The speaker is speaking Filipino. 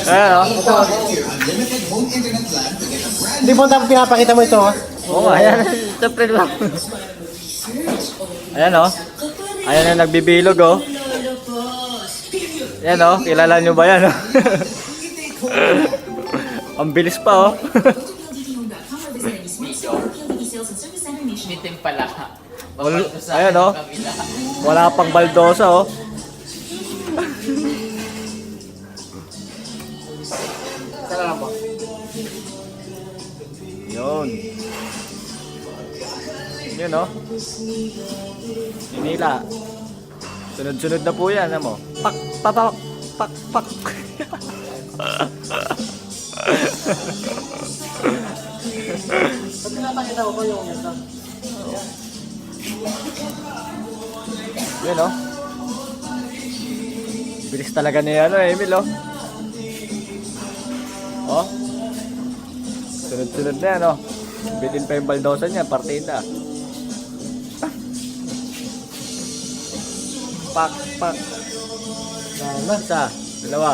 Ayan o. Hindi mo dapat pinapakita mo ito, ha? Oo nga, ayan. Siyempre lang. Ayan o. Ayan na nagbibilog o. Ayan o, kilala nyo ba yan o? Ang bilis pa o. Mitim pala. Ayan o. Wala pang baldosa o. Tara lang po. Yun. Yun o. Hinila. Sunod-sunod na po yan. Ano mo? Pak, papak, pak, pak. Ba't pinapakita ko yung ito? Yun o. Bilis talaga ni Emil o. Oh. Sunod-sunod na yan o. Bilin pa yung baldosa niya. Partida. Pak, pak. Sana. Isa, dalawa.